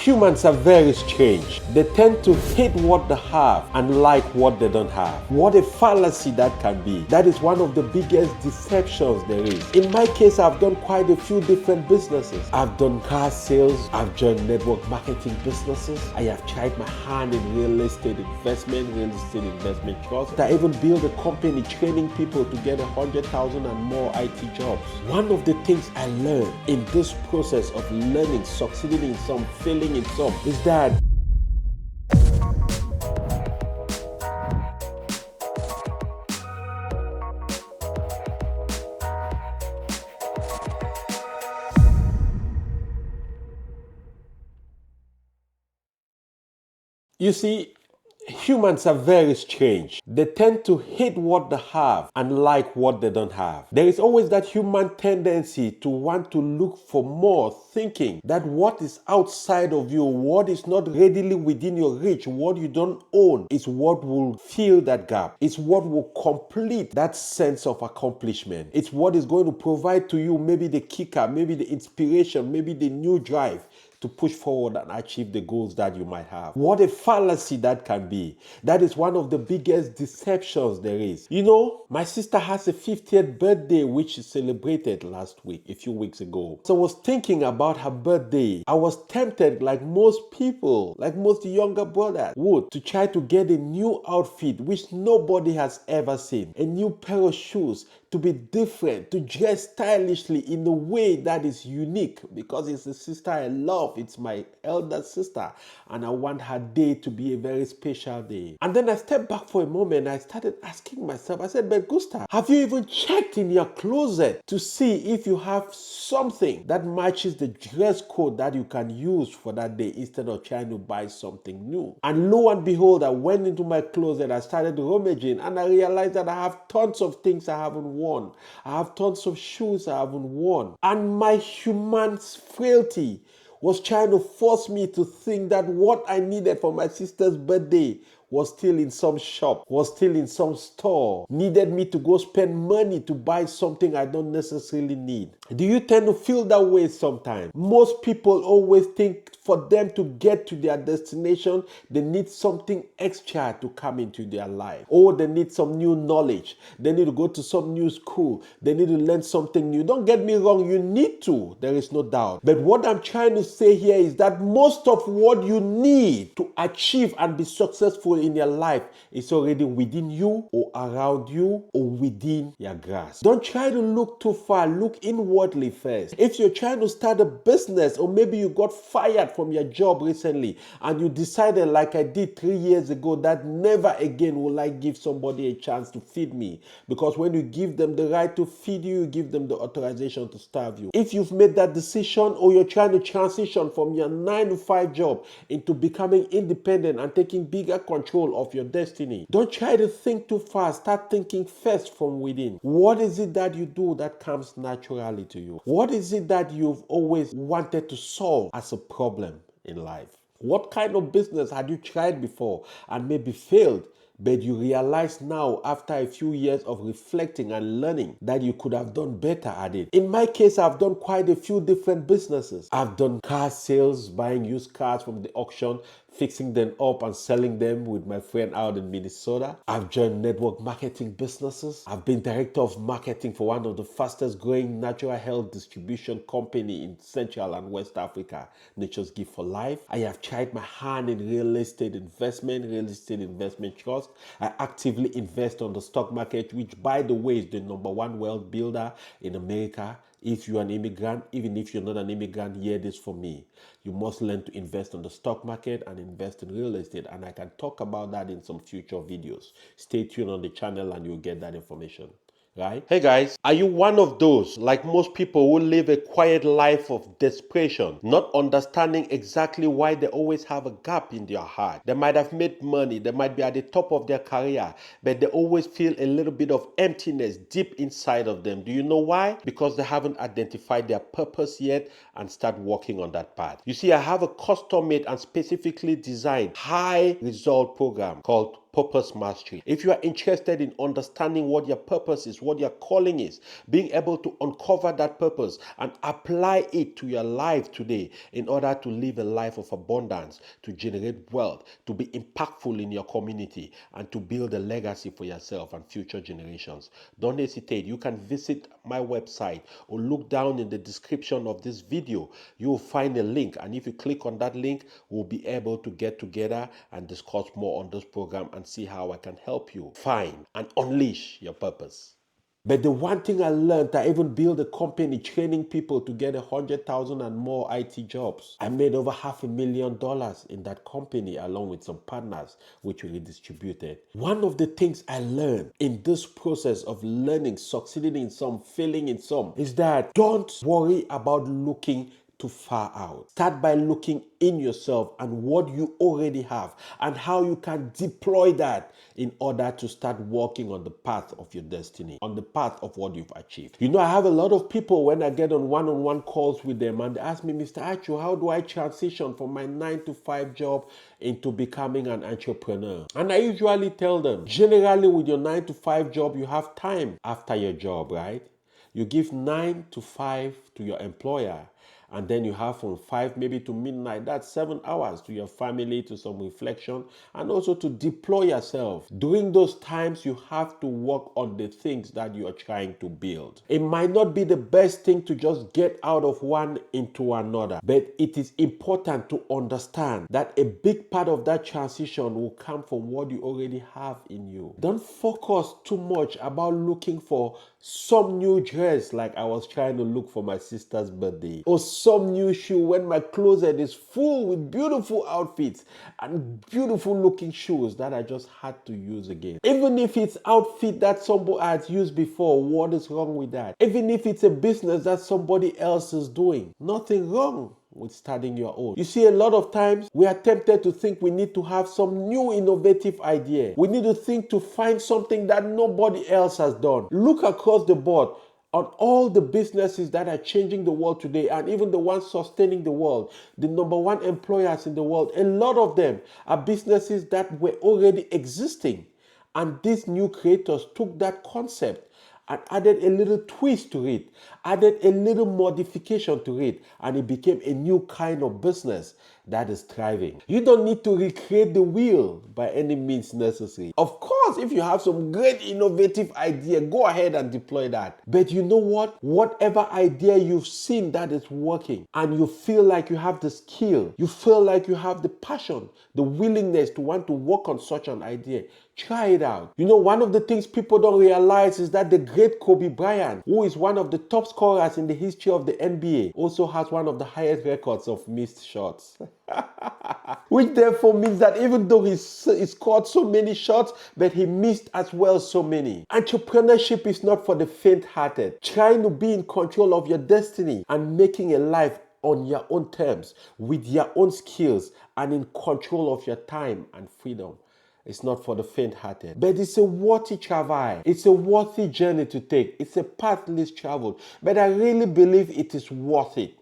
Humans are very strange. They tend to hate what they have and like what they don't have. What a fallacy that can be. That is one of the biggest deceptions there is. In my case, I've done quite a few different businesses. I've done car sales. I've joined network marketing businesses. I have tried my hand in real estate investment trust. I even built a company training people to get 100,000 and more IT jobs. One of the things I learned in this process of learning, succeeding in some, failing in some, is that you see, humans are very strange. They tend to hate what they have and like what they don't have. There is always that human tendency to want to look for more, thinking that what is outside of you, what is not readily within your reach, what you don't own, is what will fill that gap. It's what will complete that sense of accomplishment. It's what is going to provide to you maybe the kicker, maybe the inspiration, maybe the new drive to push forward and achieve the goals that you might have. What a fallacy that can be. That is one of the biggest deceptions there is. You know, my sister has a 50th birthday which she celebrated last week, a few weeks ago. So I was thinking about her birthday. I was tempted, like most people, like most younger brothers would, to try to get a new outfit which nobody has ever seen. A new pair of shoes, to be different, to dress stylishly in a way that is unique, because it's a sister I love. It's my elder sister, and I want her day to be a very special day. And then I stepped back for a moment. I started asking myself, I said, but Gustav, have you even checked in your closet to see if you have something that matches the dress code that you can use for that day, instead of trying to buy something new? And lo and behold, I went into my closet, I started rummaging, and I realized that I have tons of things I haven't worn. I have tons of shoes I haven't worn. And my human frailty was trying to force me to think that what I needed for my sister's birthday was still in some shop, was still in some store, needed me to go spend money to buy something I don't necessarily need. Do you tend to feel that way sometimes? Most people always think for them to get to their destination, they need something extra to come into their life. Or they need some new knowledge. They need to go to some new school. They need to learn something new. Don't get me wrong, you need to. There is no doubt. But what I'm trying to say here is that most of what you need to achieve and be successful in your life is already within you, or around you, or within your grasp. Don't try to look too far. Look inwardly first. If you're trying to start a business, or maybe you got fired from your job recently and you decided, like I did 3 years ago, that never again will I give somebody a chance to feed me, because when you give them the right to feed you, you give them the authorization to starve you. If you've made that decision, or you're trying to transition from your 9-to-5 job into becoming independent and taking bigger control of your destiny, don't try to think too fast. Start thinking first from within. What is it that you do that comes naturally to you? What is it that you've always wanted to solve as a problem in life? What kind of business had you tried before and maybe failed, but you realize now, after a few years of reflecting and learning, that you could have done better at it? In my case, I've done quite a few different businesses. I've done car sales, buying used cars from the auction, fixing them up and selling them with my friend out in Minnesota. I've joined network marketing businesses. I've been director of marketing for one of the fastest growing natural health distribution company in Central and West Africa, Nature's Gift for Life. I have tried my hand in real estate investment trust. I actively invest on the stock market, which, by the way, is the #1 wealth builder in America. If you're an immigrant, even if you're not an immigrant, hear this from me. You must learn to invest on the stock market and invest in real estate. And I can talk about that in some future videos. Stay tuned on the channel and you'll get that information. Right? Hey guys, are you one of those, like most people, who live a quiet life of desperation, not understanding exactly why they always have a gap in their heart? They might have made money, they might be at the top of their career, but they always feel a little bit of emptiness deep inside of them. Do you know why? Because they haven't identified their purpose yet and start working on that path. You see, I have a custom-made and specifically designed high result program called purpose mastery. If you are interested in understanding what your purpose is, what your calling is, being able to uncover that purpose and apply it to your life today in order to live a life of abundance, to generate wealth, to be impactful in your community, and to build a legacy for yourself and future generations, don't hesitate. You can visit my website or look down in the description of this video. You will find a link, and if you click on that link, we'll be able to get together and discuss more on this program and see how I can help you find and unleash your purpose. But the one thing I learned, I even built a company training people to get 100,000 and more IT jobs. I made over $500,000 in that company along with some partners, which we redistributed. One of the things I learned in this process of learning, succeeding in some, failing in some, is that don't worry about looking too far out. Start by looking in yourself and what you already have and how you can deploy that in order to start walking on the path of your destiny, on the path of what you've achieved. You know, I have a lot of people when I get on one-on-one calls with them and they ask me, Mr. Achu, how do I transition from my 9-to-5 job into becoming an entrepreneur? And I usually tell them, generally with your 9-to-5 job, you have time after your job, right? You give 9 to 5 to your employer, and then you have from 5 maybe to midnight. That's 7 hours to your family, to some reflection, and also to deploy yourself. During those times, you have to work on the things that you are trying to build. It might not be the best thing to just get out of one into another, but it is important to understand that a big part of that transition will come from what you already have in you. Don't focus too much about looking for some new dress like I was trying to look for my sister's birthday, or some new shoe when my closet is full with beautiful outfits and beautiful looking shoes that I just had to use again. Even if it's outfit that somebody has used before, what is wrong with that? Even if it's a business that somebody else is doing, nothing wrong with starting your own. You see, a lot of times we are tempted to think we need to have some new innovative idea. We need to think to find something that nobody else has done. Look across the board on all the businesses that are changing the world today, and even the ones sustaining the world, the number one employers in the world, a lot of them are businesses that were already existing. And these new creators took that concept and added a little twist to it, added a little modification to it, and it became a new kind of business that is thriving. You don't need to recreate the wheel by any means necessary. Of course, if you have some great innovative idea, go ahead and deploy that. But you know what? Whatever idea you've seen that is working, and you feel like you have the skill, you feel like you have the passion, the willingness to want to work on such an idea, try it out. You know, one of the things people don't realize is that the great Kobe Bryant, who is one of the top scorers in the history of the NBA, also has one of the highest records of missed shots. Which therefore means that even though he scored so many shots, but he missed as well so many. Entrepreneurship is not for the faint-hearted. Trying to be in control of your destiny and making a life on your own terms, with your own skills, and in control of your time and freedom. It's not for the faint-hearted, but it's a worthy travail. It's a worthy journey to take. It's a path least traveled, but I really believe it is worth it.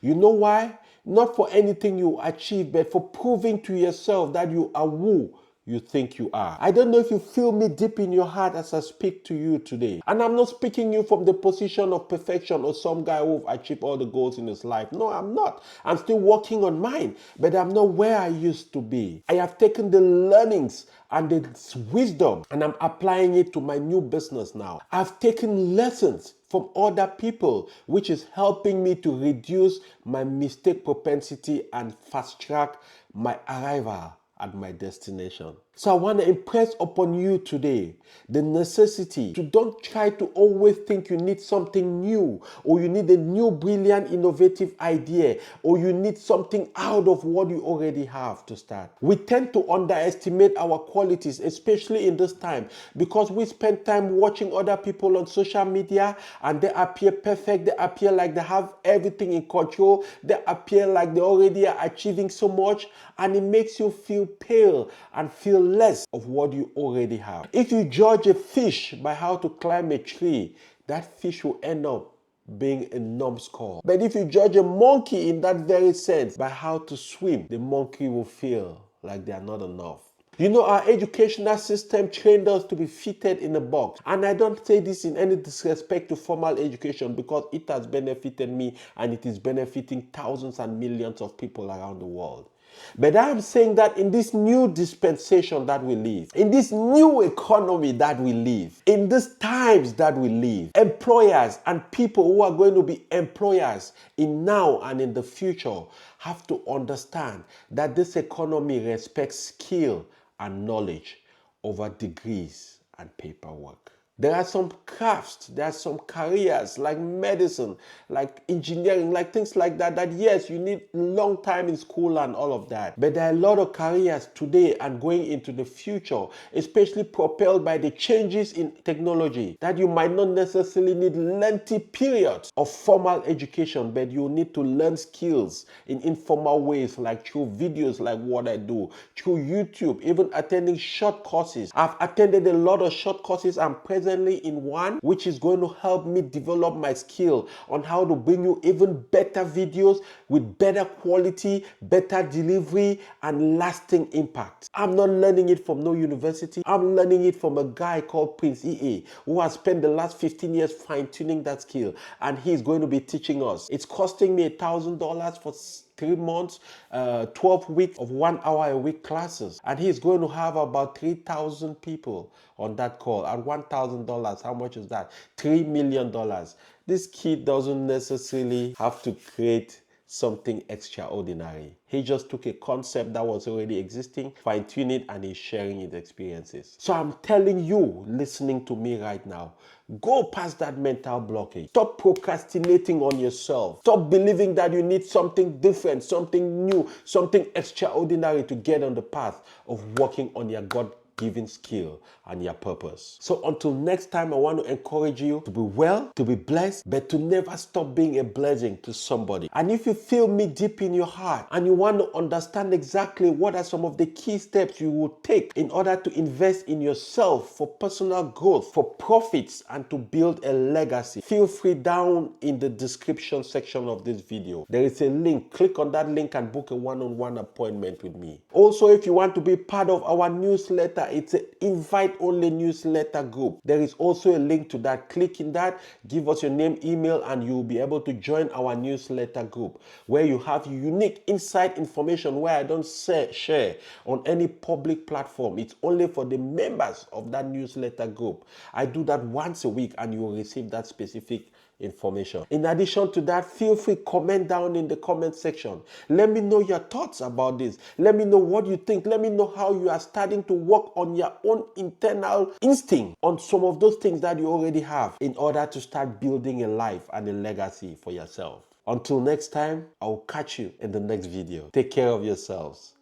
You know why? Not for anything you achieve, but for proving to yourself that you are who you think you are. I don't know if you feel me deep in your heart as I speak to you today. And I'm not speaking you from the position of perfection or some guy who've achieved all the goals in his life. No, I'm not. I'm still working on mine, but I'm not where I used to be. I have taken the learnings and the wisdom and I'm applying it to my new business now. I've taken lessons from other people, which is helping me to reduce my mistake propensity and fast track my arrival at my destination. So I want to impress upon you today the necessity to don't try to always think you need something new, or you need a new brilliant innovative idea, or you need something out of what you already have to start. We tend to underestimate our qualities, especially in this time, because we spend time watching other people on social media and they appear perfect, they appear like they have everything in control, they appear like they already are achieving so much, and it makes you feel pale and feel less of what you already have. If you judge a fish by how to climb a tree, that fish will end up being a numbskull. But if you judge a monkey in that very sense by how to swim, the monkey will feel like they are not enough. You know, our educational system trained us to be fitted in a box. And I don't say this in any disrespect to formal education, because it has benefited me and it is benefiting thousands and millions of people around the world. But I am saying that in this new dispensation that we live, in this new economy that we live, in these times that we live, employers and people who are going to be employers in now and in the future have to understand that this economy respects skill and knowledge over degrees and paperwork. There are some crafts, there are some careers like medicine, like engineering, like things like that, that yes, you need long time in school and all of that. But there are a lot of careers today and going into the future, especially propelled by the changes in technology, that you might not necessarily need lengthy periods of formal education, but you need to learn skills in informal ways, like through videos like what I do, through YouTube, even attending short courses. I've attended a lot of short courses. I'm presently in one which is going to help me develop my skill on how to bring you even better videos with better quality, better delivery, and lasting impact. I'm not learning it from no university. I'm learning it from a guy called Prince EA, who has spent the last 15 years fine-tuning that skill, and he's going to be teaching us. It's costing me $1,000 for 3 months, 12 weeks of 1 hour a week classes. And he's going to have about 3,000 people on that call. At $1,000, how much is that? $3 million. This kid doesn't necessarily have to create something extraordinary. He just took a concept that was already existing, fine-tuned it, and he's sharing his experiences. So I'm telling you, listening to me right now, go past that mental blockage. Stop procrastinating on yourself. Stop believing that you need something different, something new, something extraordinary to get on the path of working on your God-given skill and your purpose. So until next time, I want to encourage you to be well, to be blessed, but to never stop being a blessing to somebody. And if you feel me deep in your heart and you want to understand exactly what are some of the key steps you will take in order to invest in yourself for personal growth, for profits, and to build a legacy, feel free down in the description section of this video. There is a link. Click on that link and book a one-on-one appointment with me. Also, if you want to be part of our newsletter, it's an invite-only newsletter group. There is also a link to that. Click in that, give us your name, email, and you'll be able to join our newsletter group, where you have unique inside information where I don't share on any public platform. It's only for the members of that newsletter group. I do that once a week and you will receive that specific information. In addition to that, feel free, comment down in the comment section. Let me know your thoughts about this. Let me know what you think. Let me know how you are starting to work on your own internal instinct on some of those things that you already have in order to start building a life and a legacy for yourself. Until next time, I will catch you in the next video. Take care of yourselves.